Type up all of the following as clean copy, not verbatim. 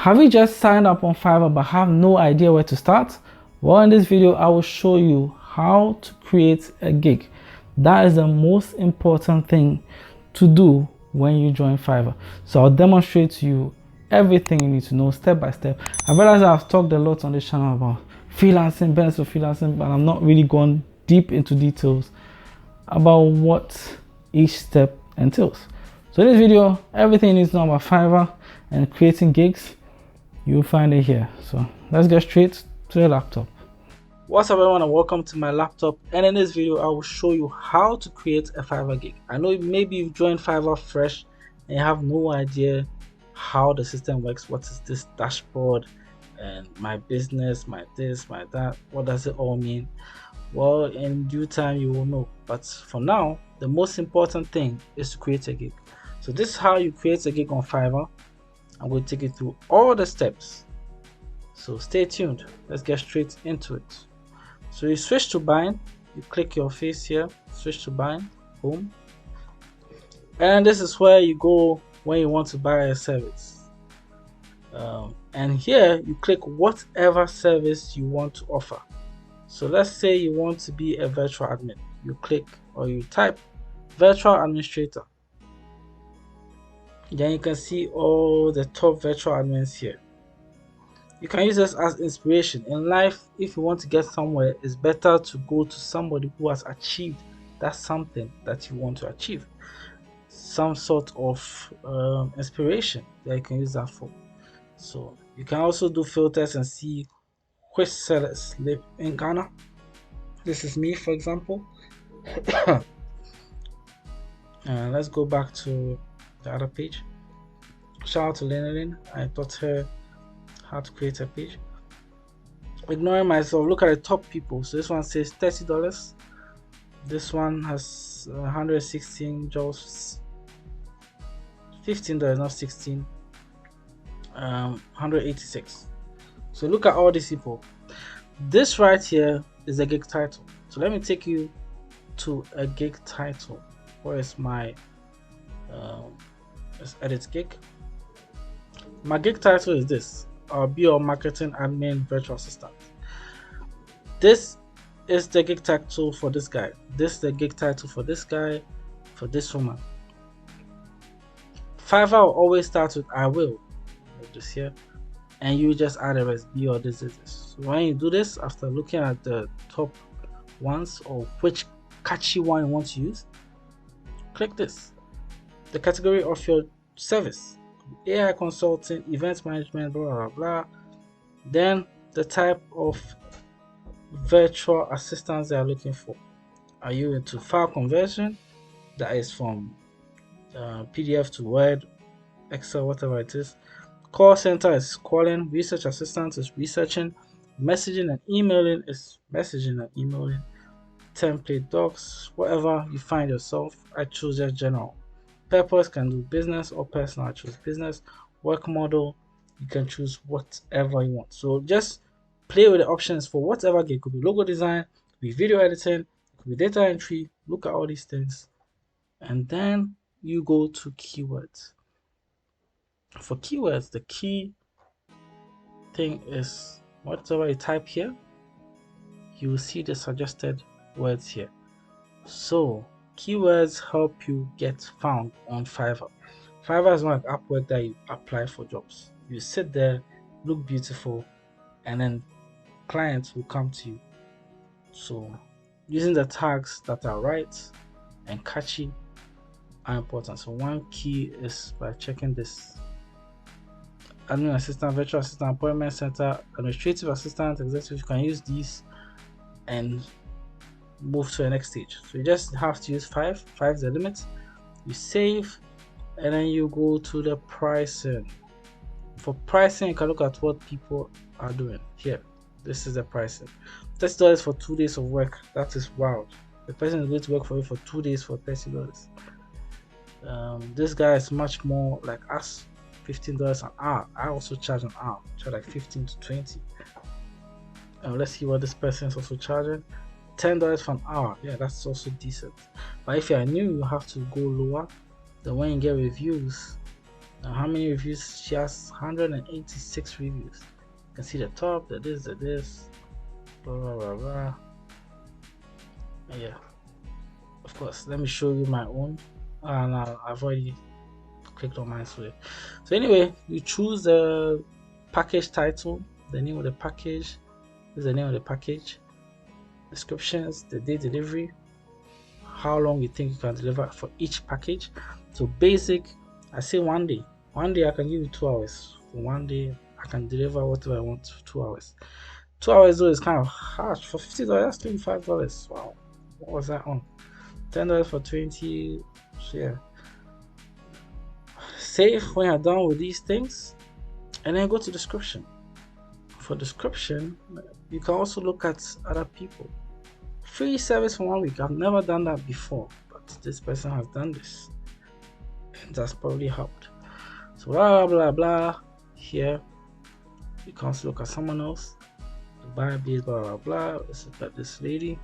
Have you just signed up on Fiverr but have no idea where to start? Well, in this video, I will show you how to create a gig. That is the most important thing to do when you join Fiverr. So I'll demonstrate to you everything you need to know step by step. I realize I've talked a lot on this channel about freelancing, benefits of freelancing, but I'm not really going deep into details about what each step entails. So in this video, everything you need to know about Fiverr and creating gigs, you'll find it here. So let's get straight to the laptop. What's up everyone, and welcome to my laptop. And in this video, I will show you how to create a Fiverr gig. I know maybe you've joined Fiverr fresh and you have no idea how the system works. What is this dashboard and my business, my this, my that? What does it all mean? Well, in due time you will know. But for now, the most important thing is to create a gig. So this is how you create a gig on Fiverr. I'm going to take you through all the steps. So stay tuned. Let's get straight into it. So you switch to buying, you click your face here, switch to buying, boom. And this is where you go when you want to buy a service. And here you click whatever service you want to offer. So let's say you want to be a virtual admin. You click or you type virtual administrator. Then you can see all the top virtual admins here. You can use this as inspiration. In life, if you want to get somewhere, it's better to go to somebody who has achieved that something that you want to achieve. Some sort of inspiration that you can use that for. So you can also do filters and see which sellers live in Ghana. This is me, for example. Let's go back to the other page. Shout out to Lenelin. I taught her how to create a page. Ignoring myself, look at the top people. So this one says $30. This one has 116 jobs. $15, not 16. 186. So look at all these people. This right here is a gig title. So let me take you to a gig title. Where is my let's edit gig. My gig title is this. I'll be your marketing admin virtual assistant. This is the gig title for this guy. This is the gig title for this guy, for this woman. Fiverr will always start with I will. This here, and you just add a rest, be or this. So when you do this, after looking at the top ones or which catchy one you want to use, click this. The category of your service, AI consulting, event management, blah blah blah. Then the type of virtual assistants they are looking for. Are you into file conversion? That is from PDF to Word, Excel, whatever it is. Call center is calling. Research assistant is researching. Messaging and emailing is messaging and emailing. Template docs, whatever you find yourself. I choose just general. Purpose can do business or personal. I choose business. Work model, you can choose whatever you want. So just play with the options for whatever gig. It could be logo design, it could be video editing, it could be data entry. Look at all these things, and then you go to keywords. For keywords, the key thing is whatever you type here, you will see the suggested words here. So keywords help you get found on Fiverr. Fiverr is not like Upwork that you apply for jobs. You sit there, look beautiful, and then clients will come to you. So using the tags that are right and catchy are important. So one key is by checking this. Admin assistant, virtual assistant, appointment center, administrative assistant, executive. You can use these and move to the next stage. So you just have to use 5 is the limit. You save, and then you go to the pricing. For pricing, you can look at what people are doing here. This is the pricing. $30 for 2 days of work. That is wild. The person is going to work for you for 2 days for $30. This guy is much more like us. $15 an hour. I also charge an hour. I charge like 15 to 20. Let's see what this person is also charging. $10 for an hour. Yeah, that's also decent. But if you are new, you have to go lower. Then when you get reviews, Now, how many reviews? She has 186 reviews. You can see the top, the this, blah blah blah blah. Yeah, of course. Let me show you my own. And I've already clicked on mine. So anyway, you choose the package title, the name of the package. This is the name of the package. Descriptions, the day delivery, how long you think you can deliver for each package. So basic, I say 1 day. 1 day I can give you 2 hours. For 1 day I can deliver whatever I want for 2 hours. 2 hours though is kind of harsh. For $50, that's $25. Wow, what was that on? $10 for 20. So yeah, save when you're done with these things, and then go to description. For description, you can also look at other people. Free service for 1 week. I've never done that before, but this person has done this. That's probably helped. So blah blah blah. Here you can also look at someone else. Buy blah blah blah. Let's look at this lady,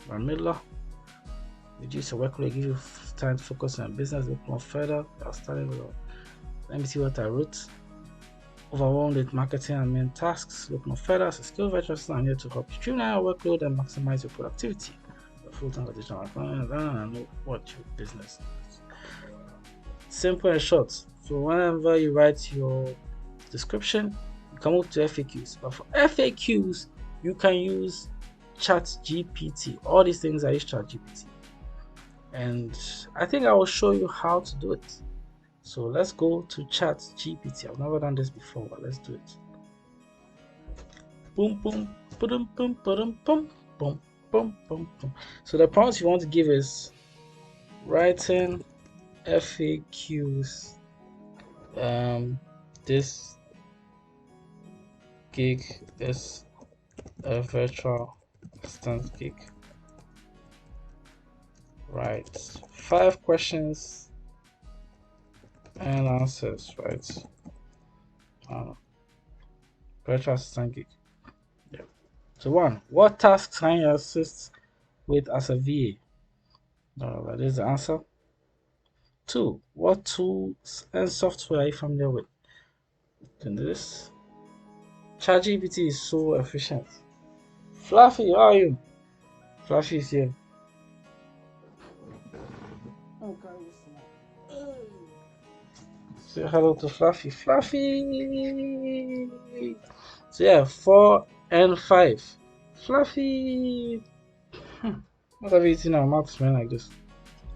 Ramila. Reduce your workload, give you time to focus on business, look more further. Let me see what I wrote. Overwhelmed with marketing and main tasks, look no further. As a skill virtuous, I'm here to help you streamline your workload and maximize your productivity. Your full-time condition, and know what your business is. Simple and short. So whenever you write your description, you come up to FAQs. But for FAQs, you can use Chat GPT. All these things I use Chat GPT, and I think I will show you how to do it. So let's go to Chat GPT. I've never done this before, but let's do it. Boom, boom, boom, boom, boom, boom, boom, boom, boom, boom. So the prompts you want to give is writing FAQs. This gig is a virtual assistant gig. Right. 5 questions and answers, right? Virtual assistant gig. Yeah. So 1, what tasks can you assist with as a VA? That is the answer. 2, what tools and software are you familiar with? Can do this. ChatGPT is so efficient. Fluffy, how are you? Fluffy is here. Say hello to Fluffy. Fluffy! So yeah, 4 and 5. Fluffy! What have you eaten our mouth smelling like this?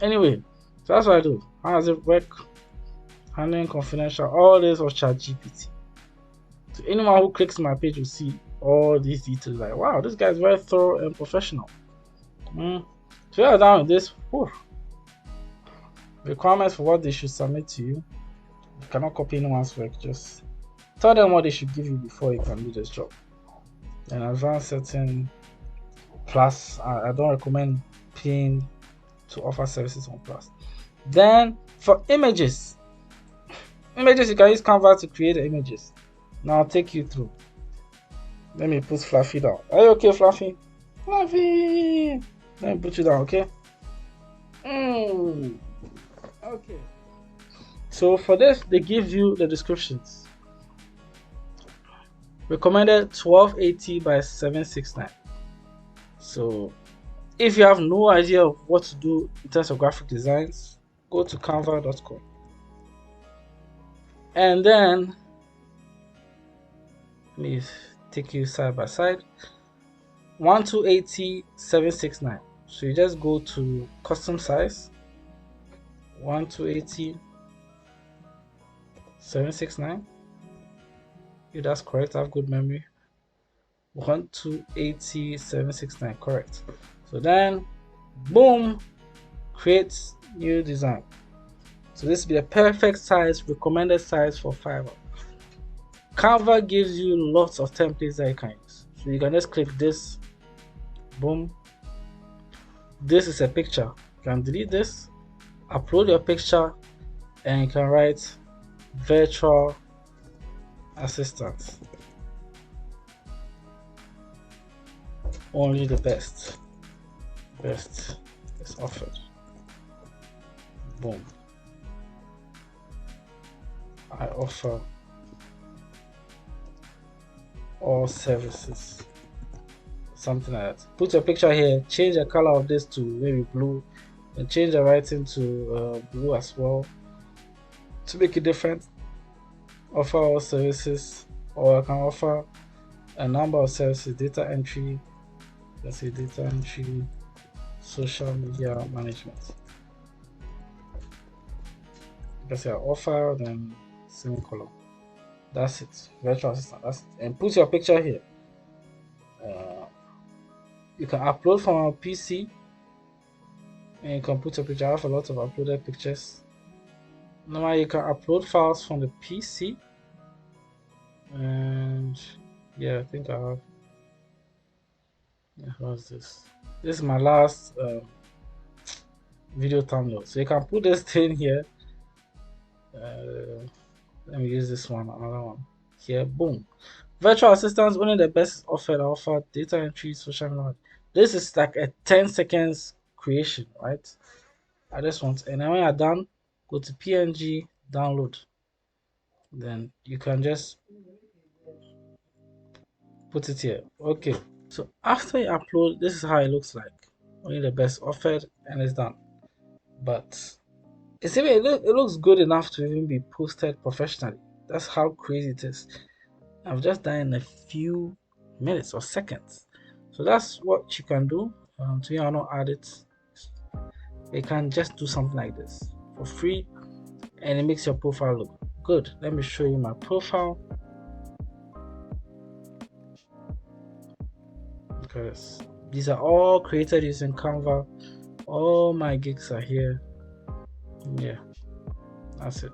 Anyway, so that's what I do. How does it work? Handling confidential, all this was ChatGPT. So anyone who clicks my page will see all these details. Like, wow, this guy is very thorough and professional. So you're done with this. Whew. Requirements for what they should submit to you. You cannot copy anyone's work. Just tell them what they should give you before you can do this job. And advanced setting plus. I don't recommend paying to offer services on plus. Then for images, you can use Canva to create the images. Now I'll take you through. Let me put Fluffy down. Are you okay, Fluffy? Fluffy! Let me put you down, okay? Okay. So for this, they give you the descriptions. Recommended 1280 by 769. So if you have no idea of what to do in terms of graphic designs, go to canva.com. And then let me take you side by side. 1280 769. So you just go to custom size 1280 769. If that's correct, I have good memory. 1280 769, correct. So then boom, create new design. So this will be the perfect size, recommended size for Fiverr. Canva gives you lots of templates that you can use. So you can just click this, boom. This is a picture. You can delete this, upload your picture, and you can write virtual assistant. Only the best is offered. Boom. I offer all services. Something like that. Put your picture here, change the color of this to maybe blue, and change the writing to blue as well to make it different. Offer all services, or I can offer a number of services: data entry, let's say data entry, social media management. Because I offer then semicolon. That's it. Virtual assistant. That's it. And put your picture here. Uh, you can upload from a PC, and you can put your picture. I have a lot of uploaded pictures. Now you can upload files from the PC, and yeah, I think I have. Yeah, what's this? This is my last video thumbnail. So you can put this thing here. Let me use this one, another one here. Boom. Virtual assistants only the best offered. Offer data entry, social media. This is like a 10 seconds creation, right? I just want, and then when you're done, go to PNG, download. Then you can just put it here. Okay. So after you upload, this is how it looks like. Only the best offered, and it's done. But it's even it looks good enough to even be posted professionally. That's how crazy it is. I've just done in a few minutes or seconds. So that's what you can do. To you, I'll not add it. You can just do something like this for free, and it makes your profile look good. Let me show you my profile, because these are all created using Canva. All my gigs are here. Yeah, that's it.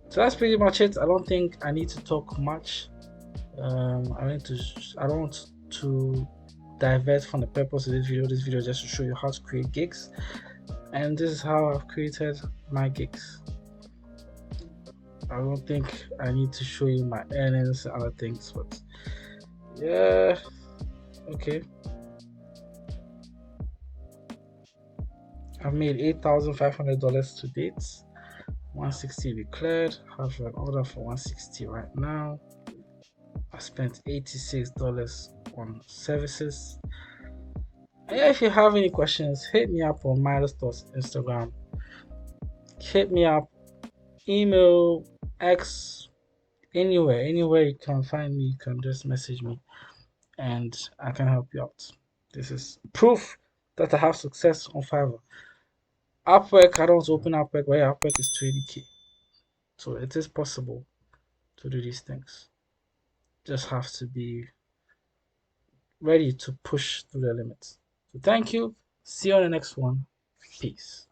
So that's pretty much it. I don't think I need to talk much. I don't want to divert from the purpose of this video. This video is just to show you how to create gigs, and this is how I've created my gigs. I don't think I need to show you my earnings and other things, but yeah, okay. I've made $8,500 to date. 160 declared. Have an order for 160 right now. I spent $86 on services. And yeah, if you have any questions, hit me up on Miles Instagram. Hit me up, email, X, anywhere you can find me, you can just message me and I can help you out. This is proof that I have success on Fiverr. Upwork, I don't open Upwork, where Upwork is 20K. So it is possible to do these things. Just have to be ready to push through the limits. So thank you. See you on the next one. Peace.